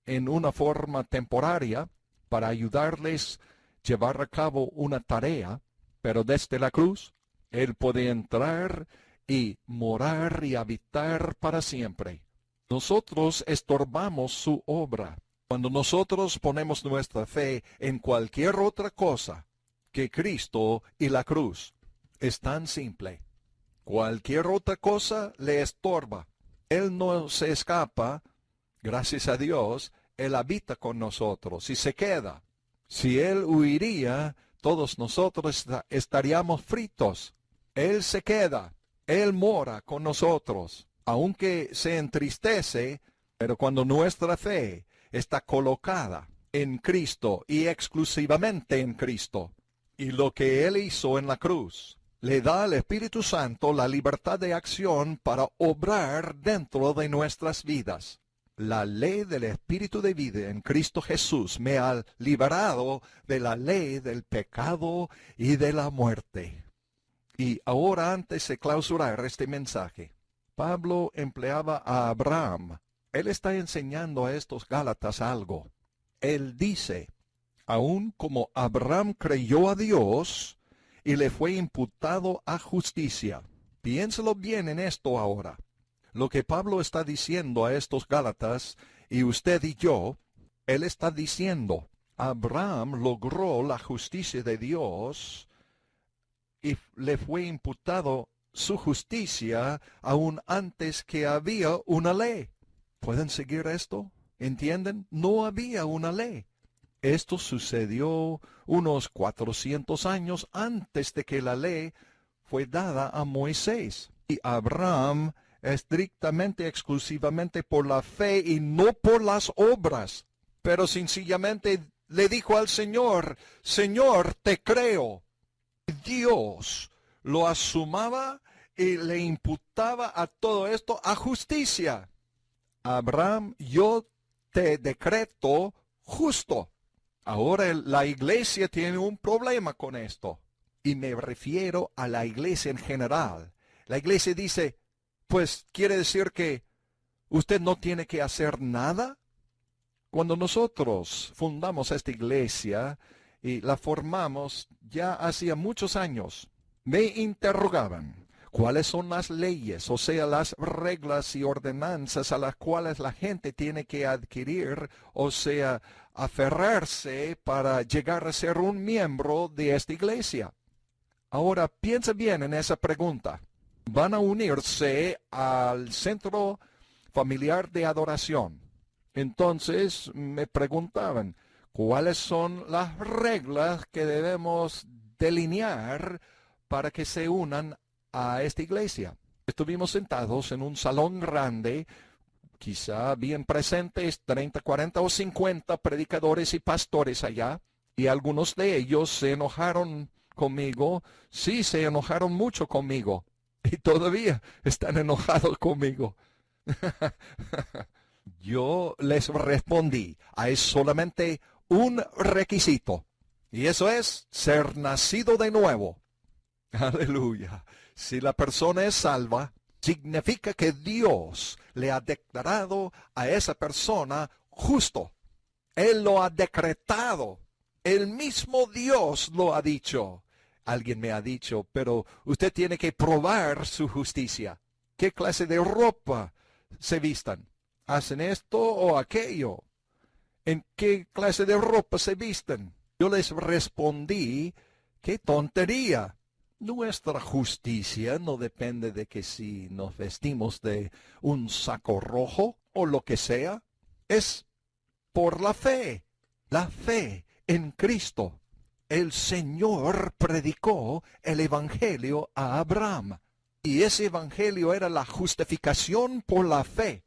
en una forma temporaria para ayudarles a llevar a cabo una tarea, pero desde la cruz, Él puede entrar y morar y habitar para siempre. Nosotros estorbamos su obra cuando nosotros ponemos nuestra fe en cualquier otra cosa que Cristo y la cruz. Es tan simple. Cualquier otra cosa le estorba. Él no se escapa, gracias a Dios, Él habita con nosotros y se queda. Si Él huiría, todos nosotros estaríamos fritos. Él se queda, Él mora con nosotros, aunque se entristece, pero cuando nuestra fe está colocada en Cristo y exclusivamente en Cristo, y lo que Él hizo en la cruz, le da al Espíritu Santo la libertad de acción para obrar dentro de nuestras vidas. La ley del Espíritu de vida en Cristo Jesús me ha liberado de la ley del pecado y de la muerte. Y ahora, antes de clausurar este mensaje, Pablo empleaba a Abraham. Él está enseñando a estos Gálatas algo. Él dice, Aun como Abraham creyó a Dios y le fue imputado a justicia. Piénselo bien en esto ahora. Lo que Pablo está diciendo a estos Gálatas, y usted y yo, él está diciendo, Abraham logró la justicia de Dios y le fue imputado su justicia aún antes que había una ley. ¿Pueden seguir esto? ¿Entienden? No había una ley. Esto sucedió unos 400 años antes de que la ley fue dada a Moisés. Y Abraham estrictamente, exclusivamente por la fe y no por las obras, pero sencillamente le dijo al Señor, Señor, te creo. Dios lo asumaba y le imputaba a todo esto a justicia. Abraham, yo te decreto justo. Ahora la iglesia tiene un problema con esto. Y me refiero a la iglesia en general. La iglesia dice, pues quiere decir que usted no tiene que hacer nada. Cuando nosotros fundamos esta iglesia y la formamos ya hacía muchos años, me interrogaban cuáles son las leyes, o sea, las reglas y ordenanzas a las cuales la gente tiene que adquirir, o sea, aferrarse para llegar a ser un miembro de esta iglesia. Ahora, piensa bien en esa pregunta. Van a unirse al centro familiar de adoración. Entonces me preguntaban, ¿cuáles son las reglas que debemos delinear para que se unan a esta iglesia? Estuvimos sentados en un salón grande, quizá bien presentes 30, 40 o 50 predicadores y pastores allá, y algunos de ellos se enojaron conmigo, sí, se enojaron mucho conmigo, y todavía están enojados conmigo. Yo les respondí, hay solamente un requisito, y eso es ser nacido de nuevo. Aleluya. Si la persona es salva, significa que Dios le ha declarado a esa persona justo. Él lo ha decretado. El mismo Dios lo ha dicho. Alguien me ha dicho, pero usted tiene que probar su justicia. ¿Qué clase de ropa se vistan? ¿Hacen esto o aquello? ¿En qué clase de ropa se visten? Yo les respondí, ¡qué tontería! Nuestra justicia no depende de que si nos vestimos de un saco rojo o lo que sea. Es por la fe en Cristo. El Señor predicó el Evangelio a Abraham. Y ese Evangelio era la justificación por la fe.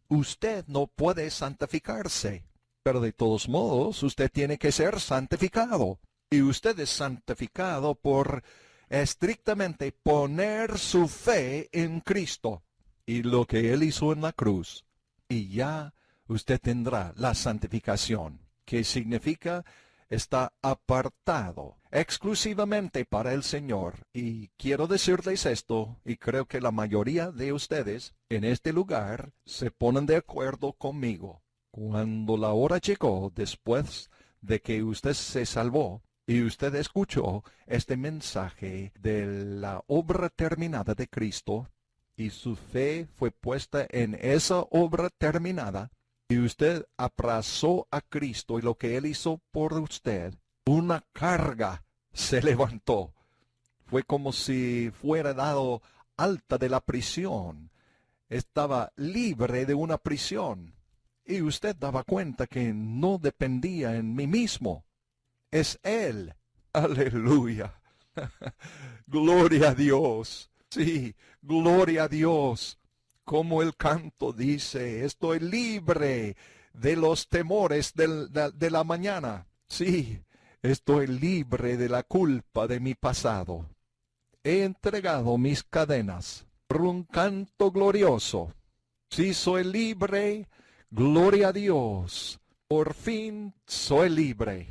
Usted no puede santificarse, pero de todos modos usted tiene que ser santificado. Y usted es santificado por estrictamente poner su fe en Cristo y lo que Él hizo en la cruz. Y ya usted tendrá la santificación, que significa está apartado exclusivamente para el Señor. Y quiero decirles esto, y creo que la mayoría de ustedes en este lugar se ponen de acuerdo conmigo. Cuando la hora llegó, después de que usted se salvó, y usted escuchó este mensaje de la obra terminada de Cristo, y su fe fue puesta en esa obra terminada, y usted abrazó a Cristo y lo que Él hizo por usted, una carga se levantó. Fue como si fuera dado alta de la prisión. Estaba libre de una prisión. Y usted daba cuenta que no dependía en mí mismo. Es Él. Aleluya. Gloria a Dios. Sí, gloria a Dios. Como el canto dice, estoy libre de los temores de la mañana. Sí, estoy libre de la culpa de mi pasado. He entregado mis cadenas por un canto glorioso. Sí, soy libre. Gloria a Dios. Por fin soy libre.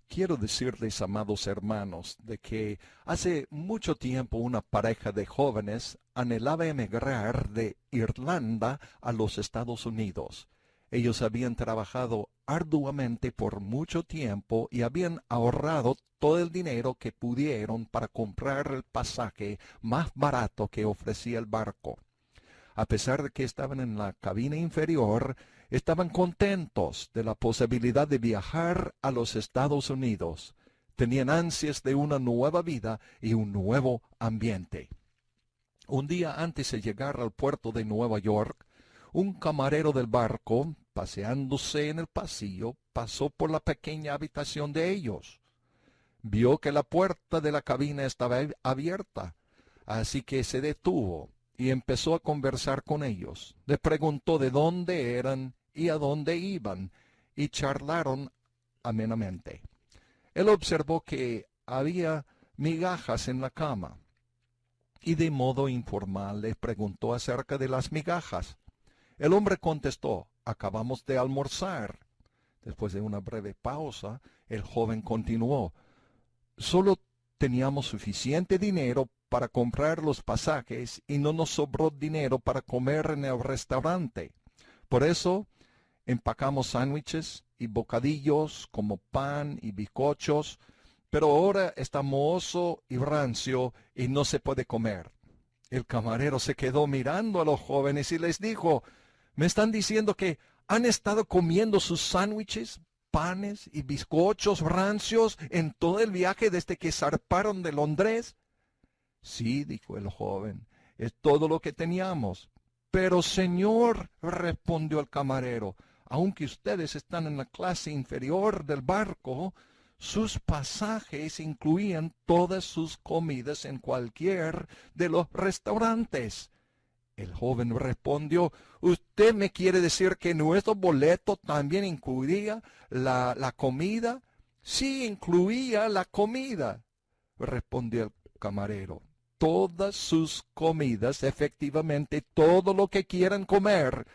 Quiero decirles, amados hermanos, de que hace mucho tiempo una pareja de jóvenes anhelaba emigrar de Irlanda a los Estados Unidos. Ellos habían trabajado arduamente por mucho tiempo y habían ahorrado todo el dinero que pudieron para comprar el pasaje más barato que ofrecía el barco. A pesar de que estaban en la cabina inferior, estaban contentos de la posibilidad de viajar a los Estados Unidos. Tenían ansias de una nueva vida y un nuevo ambiente. Un día antes de llegar al puerto de Nueva York, un camarero del barco, paseándose en el pasillo, pasó por la pequeña habitación de ellos. Vio que la puerta de la cabina estaba abierta, así que se detuvo y empezó a conversar con ellos. Les preguntó de dónde eran y a dónde iban, y charlaron amenamente. Él observó que había migajas en la cama, y de modo informal les preguntó acerca de las migajas. El hombre contestó: acabamos de almorzar. Después de una breve pausa, el joven continuó: solo teníamos suficiente dinero para comprar los pasajes y no nos sobró dinero para comer en el restaurante. Por eso empacamos sándwiches y bocadillos como pan y bizcochos, pero ahora está mohoso y rancio y no se puede comer. El camarero se quedó mirando a los jóvenes y les dijo: ¿me están diciendo que han estado comiendo sus sándwiches, panes y bizcochos rancios en todo el viaje desde que zarparon de Londres? Sí, dijo el joven, es todo lo que teníamos. Pero, señor, respondió el camarero, aunque ustedes están en la clase inferior del barco, sus pasajes incluían todas sus comidas en cualquier de los restaurantes. El joven respondió: ¿usted me quiere decir que nuestro boleto también incluía la comida? Sí, incluía la comida, respondió el camarero. Todas sus comidas, efectivamente, todo lo que quieran comer.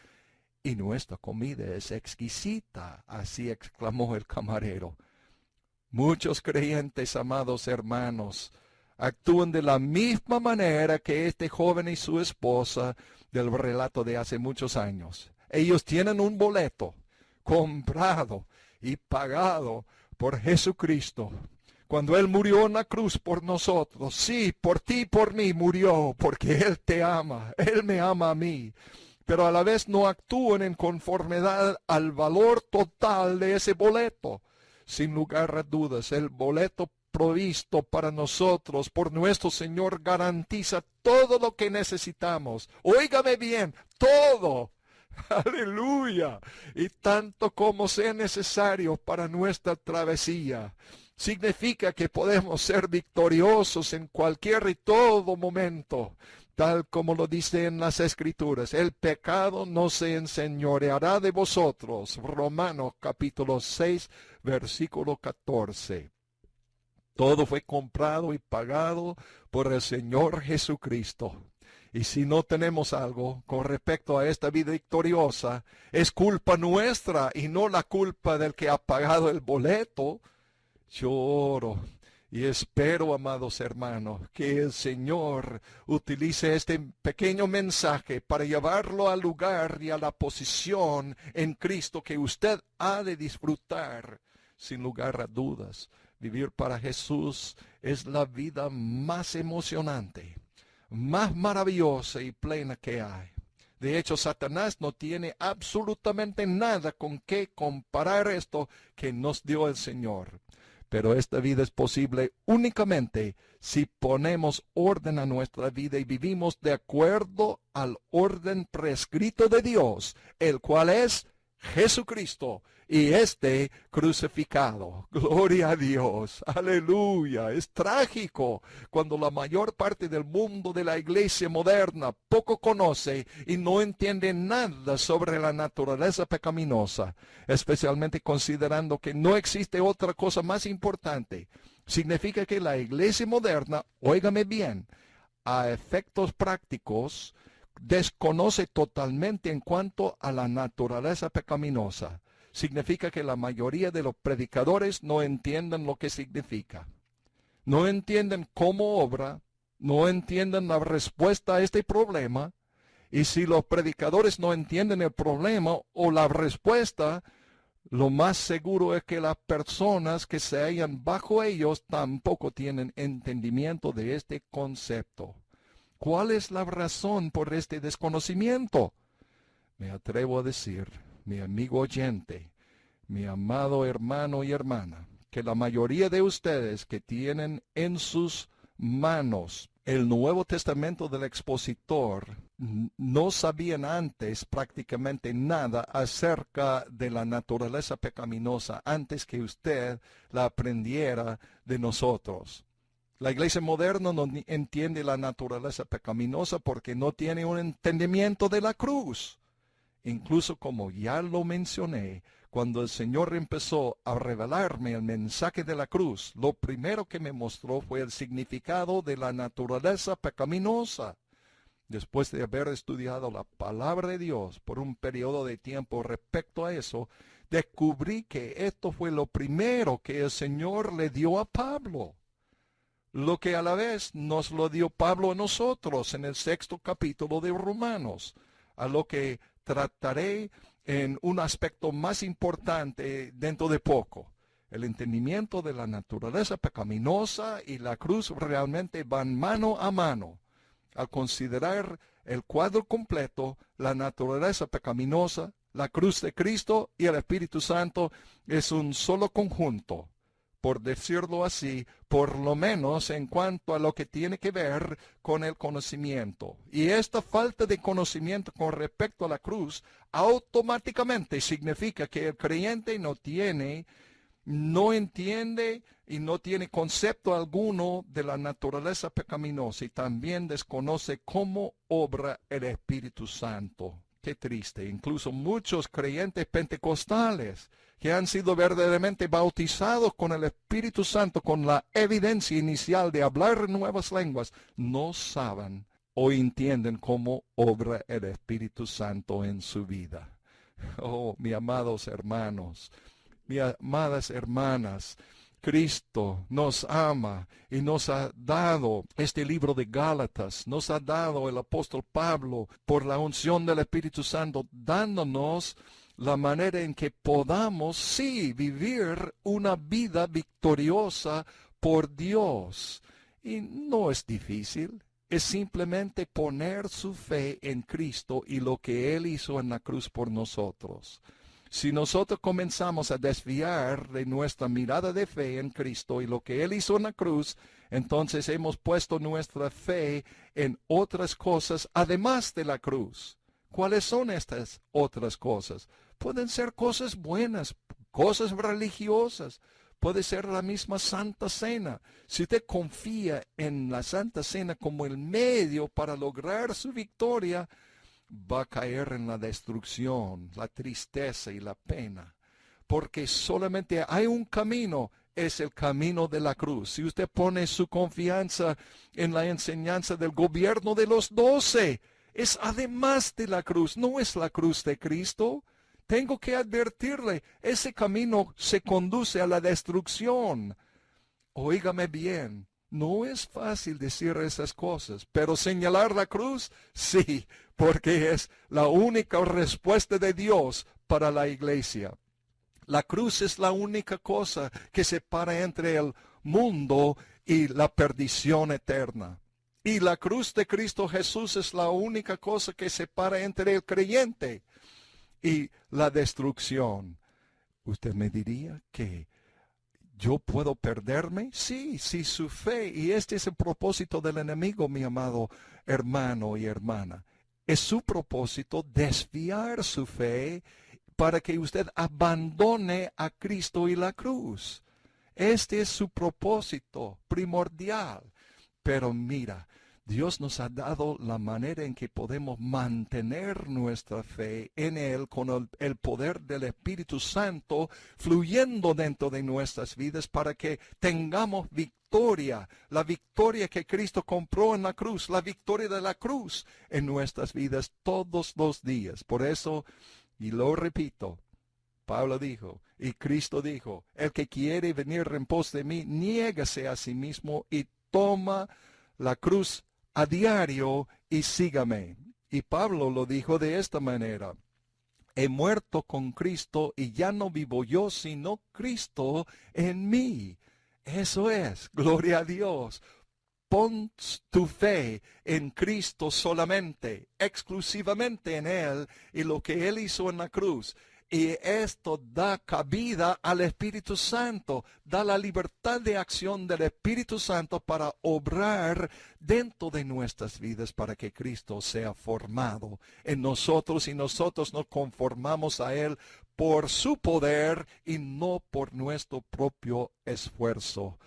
Y nuestra comida es exquisita, así exclamó el camarero. Muchos creyentes, amados hermanos, actúan de la misma manera que este joven y su esposa del relato de hace muchos años. Ellos tienen un boleto comprado y pagado por Jesucristo. Cuando Él murió en la cruz por nosotros, sí, por ti y por mí murió, porque Él te ama, Él me ama a mí. Pero a la vez no actúan en conformidad al valor total de ese boleto. Sin lugar a dudas, el boleto provisto para nosotros por nuestro Señor garantiza todo lo que necesitamos. Óigame bien, todo. Aleluya. Y tanto como sea necesario para nuestra travesía. Significa que podemos ser victoriosos en cualquier y todo momento. Tal como lo dice en las Escrituras, el pecado no se enseñoreará de vosotros. Romanos capítulo 6, versículo 14. Todo fue comprado y pagado por el Señor Jesucristo. Y si no tenemos algo con respecto a esta vida victoriosa, es culpa nuestra y no la culpa del que ha pagado el boleto. Yo oro y espero, amados hermanos, que el Señor utilice este pequeño mensaje para llevarlo al lugar y a la posición en Cristo que usted ha de disfrutar. Sin lugar a dudas, vivir para Jesús es la vida más emocionante, más maravillosa y plena que hay. De hecho, Satanás no tiene absolutamente nada con qué comparar esto que nos dio el Señor. Pero esta vida es posible únicamente si ponemos orden a nuestra vida y vivimos de acuerdo al orden prescrito de Dios, el cual es Jesucristo y este crucificado. Gloria a Dios. Aleluya. Es trágico cuando la mayor parte del mundo de la iglesia moderna poco conoce y no entiende nada sobre la naturaleza pecaminosa, especialmente considerando que no existe otra cosa más importante. Significa que la iglesia moderna, óigame bien, a efectos prácticos, desconoce totalmente en cuanto a la naturaleza pecaminosa. Significa que la mayoría de los predicadores no entienden lo que significa. No entienden cómo obra, no entienden la respuesta a este problema Y si los predicadores no entienden el problema o la respuesta, lo más seguro es que las personas que se hallan bajo ellos tampoco tienen entendimiento de este concepto. ¿Cuál es la razón por este desconocimiento? Me atrevo a decir, mi amigo oyente, mi amado hermano y hermana, que la mayoría de ustedes que tienen en sus manos el Nuevo Testamento del expositor no sabían antes prácticamente nada acerca de la naturaleza pecaminosa antes que usted la aprendiera de nosotros. La iglesia moderna no entiende la naturaleza pecaminosa porque no tiene un entendimiento de la cruz. Incluso como ya lo mencioné, cuando el Señor empezó a revelarme el mensaje de la cruz, lo primero que me mostró fue el significado de la naturaleza pecaminosa. Después de haber estudiado la palabra de Dios por un periodo de tiempo respecto a eso, descubrí que esto fue lo primero que el Señor le dio a Pablo, lo que a la vez nos lo dio Pablo a nosotros en el 6º capítulo de Romanos, a lo que trataré en un aspecto más importante dentro de poco. El entendimiento de la naturaleza pecaminosa y la cruz realmente van mano a mano. Al considerar el cuadro completo, la naturaleza pecaminosa, la cruz de Cristo y el Espíritu Santo es un solo conjunto, por decirlo así, por lo menos en cuanto a lo que tiene que ver con el conocimiento. Y esta falta de conocimiento con respecto a la cruz automáticamente significa que el creyente no entiende y no tiene concepto alguno de la naturaleza pecaminosa y también desconoce cómo obra el Espíritu Santo. Qué triste. Incluso muchos creyentes pentecostales que han sido verdaderamente bautizados con el Espíritu Santo, con la evidencia inicial de hablar en nuevas lenguas, no saben o entienden cómo obra el Espíritu Santo en su vida. Oh, mis amados hermanos, mis amadas hermanas, Cristo nos ama y nos ha dado este libro de Gálatas, nos ha dado el apóstol Pablo por la unción del Espíritu Santo, dándonos la manera en que podamos, sí, vivir una vida victoriosa por Dios. Y no es difícil, es simplemente poner su fe en Cristo y lo que Él hizo en la cruz por nosotros. Si nosotros comenzamos a desviar de nuestra mirada de fe en Cristo y lo que Él hizo en la cruz, entonces hemos puesto nuestra fe en otras cosas además de la cruz. ¿Cuáles son estas otras cosas? Pueden ser cosas buenas, cosas religiosas. Puede ser la misma Santa Cena. Si usted confía en la Santa Cena como el medio para lograr su victoria, va a caer en la destrucción, la tristeza y la pena. Porque solamente hay un camino, es el camino de la cruz. Si usted pone su confianza en la enseñanza del gobierno de los 12, es además de la cruz, no es la cruz de Cristo. Tengo que advertirle, ese camino se conduce a la destrucción. Óigame bien, no es fácil decir esas cosas, pero señalar la cruz, sí, porque es la única respuesta de Dios para la iglesia. La cruz es la única cosa que separa entre el mundo y la perdición eterna. Y la cruz de Cristo Jesús es la única cosa que separa entre el creyente y la destrucción. Usted me diría que ¿yo puedo perderme? Sí, sí, su fe. Y este es el propósito del enemigo, mi amado hermano y hermana. Es su propósito desviar su fe para que usted abandone a Cristo y la cruz. Este es su propósito primordial. Pero mira, Dios nos ha dado la manera en que podemos mantener nuestra fe en Él con el poder del Espíritu Santo fluyendo dentro de nuestras vidas para que tengamos victoria, la victoria que Cristo compró en la cruz, la victoria de la cruz en nuestras vidas todos los días. Por eso, y lo repito, Pablo dijo, y Cristo dijo, el que quiere venir en pos de mí, niégase a sí mismo y toma la cruz a diario y sígame. Y Pablo lo dijo de esta manera: he muerto con Cristo y ya no vivo yo, sino Cristo en mí. Eso es, gloria a Dios. Pon tu fe en Cristo solamente, exclusivamente en Él y lo que Él hizo en la cruz. Y esto da cabida al Espíritu Santo, da la libertad de acción del Espíritu Santo para obrar dentro de nuestras vidas para que Cristo sea formado en nosotros y nosotros nos conformamos a Él por su poder y no por nuestro propio esfuerzo.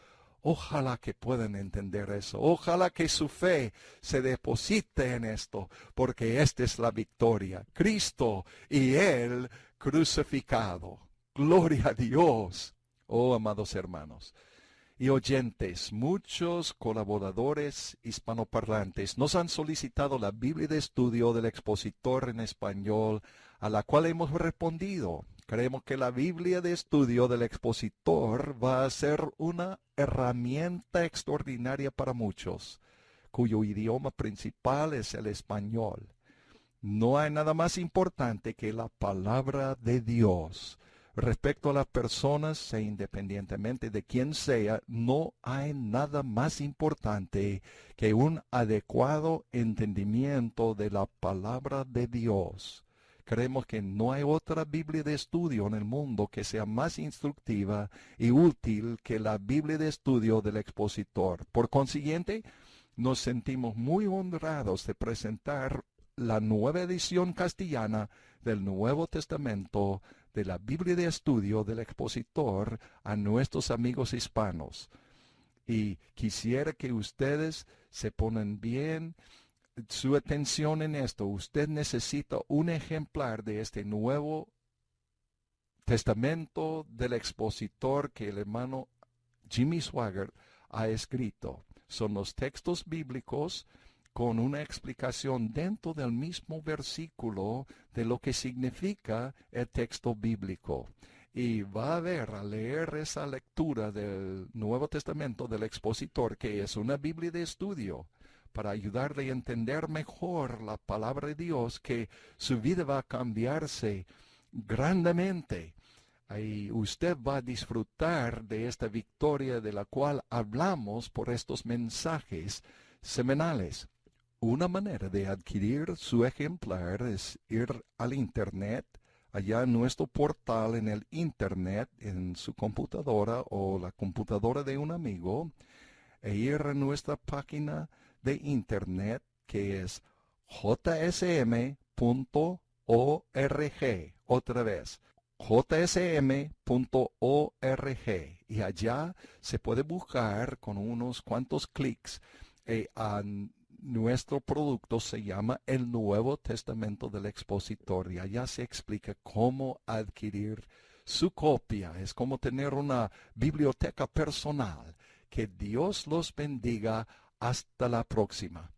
Ojalá que puedan entender eso. Ojalá que su fe se deposite en esto, porque esta es la victoria. Cristo y Él crucificado. Gloria a Dios. Oh, amados hermanos y oyentes, muchos colaboradores hispanoparlantes nos han solicitado la Biblia de estudio del expositor en español, a la cual hemos respondido. Creemos que la Biblia de estudio del expositor va a ser una herramienta extraordinaria para muchos, cuyo idioma principal es el español. No hay nada más importante que la palabra de Dios. Respecto a las personas, e independientemente de quién sea, no hay nada más importante que un adecuado entendimiento de la palabra de Dios. Creemos que no hay otra Biblia de estudio en el mundo que sea más instructiva y útil que la Biblia de estudio del expositor. Por consiguiente, nos sentimos muy honrados de presentar la nueva edición castellana del Nuevo Testamento de la Biblia de estudio del expositor a nuestros amigos hispanos. Y quisiera que ustedes se ponen bien su atención en esto. Usted necesita un ejemplar de este Nuevo Testamento del expositor que el hermano Jimmy Swaggart ha escrito. Son los textos bíblicos con una explicación dentro del mismo versículo de lo que significa el texto bíblico. Y va a ver, al leer esa lectura del Nuevo Testamento del expositor, que es una Biblia de estudio, para ayudarle a entender mejor la palabra de Dios, que su vida va a cambiarse grandemente. Y usted va a disfrutar de esta victoria de la cual hablamos por estos mensajes semanales. Una manera de adquirir su ejemplar es ir al Internet, allá en nuestro portal en el Internet, en su computadora o la computadora de un amigo, e ir a nuestra página de Internet que es jsm.org. Otra vez, jsm.org, y allá se puede buscar con unos cuantos clics nuestro producto. Se llama el Nuevo Testamento del Expositor y allá se explica cómo adquirir su copia. Es como tener una biblioteca personal. Que Dios los bendiga. Hasta la próxima.